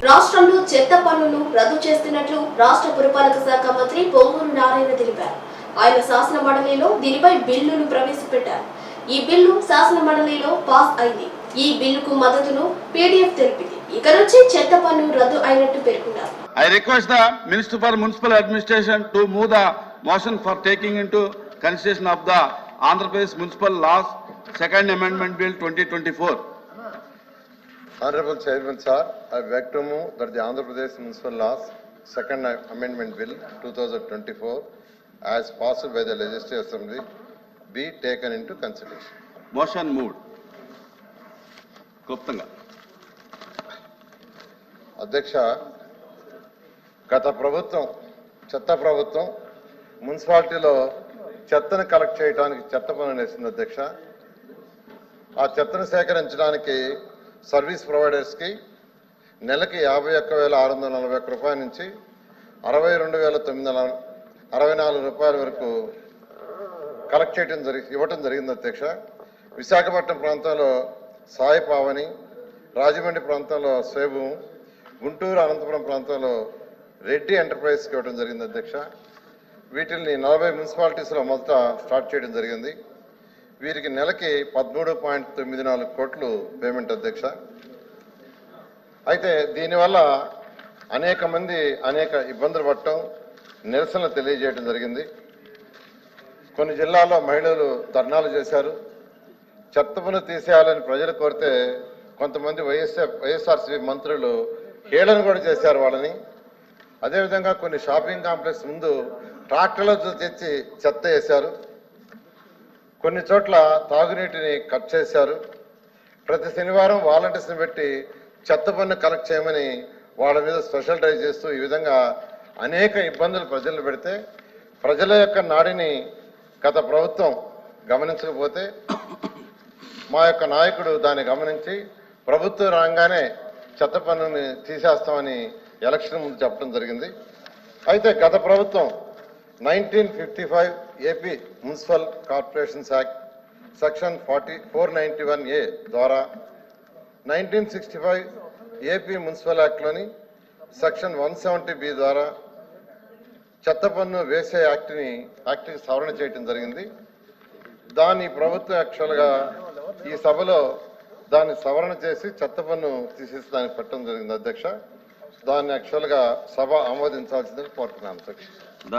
రాష్ట్రంలో చెత్త పన్నును రద్దు చేస్తున్నట్లు రాష్ట్ర పురపాలక శాఖ మంత్రి పొంగూరు నారాయణ తెలిపారు. ఆయన శాసన మండలిలో దీనిపై బిల్లును ప్రవేశపెట్టారు. ఈ బిల్లు శాసన మండలిలో పాస్ అయింది. ఈ బిల్లుకు మద్దతును పీడీఎఫ్ తెలిపింది. ఇక నుంచి చెత్త పన్ను రద్దు అయినట్టు పేర్కొన్నారు. I request the Minister for Municipal Administration to move the motion for taking into consideration of the Andhra Pradesh Municipal Laws Second Amendment Bill 2024. Honorable Chairman, sir, I beg to move that the Andhra Pradesh Municipal Laws Second Amendment Bill 2024, as passed by the Legislative Assembly, be taken into consideration. Motion moved. Koptanga. అధ్యక్ష, గత ప్రభుత్వం చెత్త ప్రభుత్వం మున్సిపాలిటీలో చెత్తను collect చేయడానికి చెత్త పన్ను వేసింది అధ్యక్ష. ఆ చెత్తను సేకరించడానికి సర్వీస్ ప్రొవైడర్స్కి నెలకి 51,641 రూపాయల నుంచి 62,964 రూపాయల వరకు కలెక్ట్ చేయడం ఇవ్వటం జరిగింది అధ్యక్ష. విశాఖపట్నం ప్రాంతంలో సాయి పావని, రాజమండ్రి ప్రాంతంలో స్వేబు, గుంటూరు అనంతపురం ప్రాంతంలో రెడ్డి ఎంటర్ప్రైజ్కి ఇవ్వడం జరిగింది అధ్యక్ష. వీటిని 40 మున్సిపాలిటీస్లో మొదట స్టార్ట్ చేయడం జరిగింది. వీరికి నెలకి 13.94 కోట్లు పేమెంట్ అధ్యక్ష. అయితే దీనివల్ల అనేక మంది అనేక ఇబ్బందులు పడటం, నిరసనలు తెలియజేయడం జరిగింది. కొన్ని జిల్లాల్లో మహిళలు ధర్నాలు చేశారు. చెత్త పన్ను తీసేయాలని ప్రజలు కోరితే కొంతమంది వైఎస్ఆర్సీపీ మంత్రులు హేళన కూడా చేశారు వాళ్ళని. అదేవిధంగా కొన్ని షాపింగ్ కాంప్లెక్స్ ముందు ట్రాక్టర్లతో తెచ్చి చెత్త వేశారు. కొన్ని చోట్ల తాగునీటిని కట్ చేశారు. ప్రతి శనివారం వాలంటీర్స్ని పెట్టి చెత్త పన్ను కలెక్ట్ చేయమని వాళ్ళ మీద స్పెషల్ డ్రైవ్ చేస్తూ ఈ విధంగా అనేక ఇబ్బందులు ప్రజలు పెడితే ప్రజల యొక్క నాడిని గత ప్రభుత్వం గమనించకపోతే మా యొక్క నాయకుడు దాన్ని గమనించి ప్రభుత్వం రాగానే చెత్త పన్నుని తీసేస్తామని ఎలక్షన్ ముందు చెప్పడం జరిగింది. అయితే గత ప్రభుత్వం 1955 AP municipal corporations act section 491A ద్వారా 1965 ఏపీ మున్సిపల్ యాక్ట్లోని సెక్షన్ 170B ద్వారా చెత్త పన్ను వేసే యాక్ట్కి సవరణ చేయడం జరిగింది. దాన్ని ప్రభుత్వం యాక్చువల్గా ఈ సభలో దాన్ని సవరణ చేసి చెత్త పన్ను తీసేసి దానికి పెట్టడం జరిగింది అధ్యక్ష. దాన్ని యాక్చువల్గా సభ ఆమోదించాల్సిందని కోరుతున్నాను అధ్యక్ష.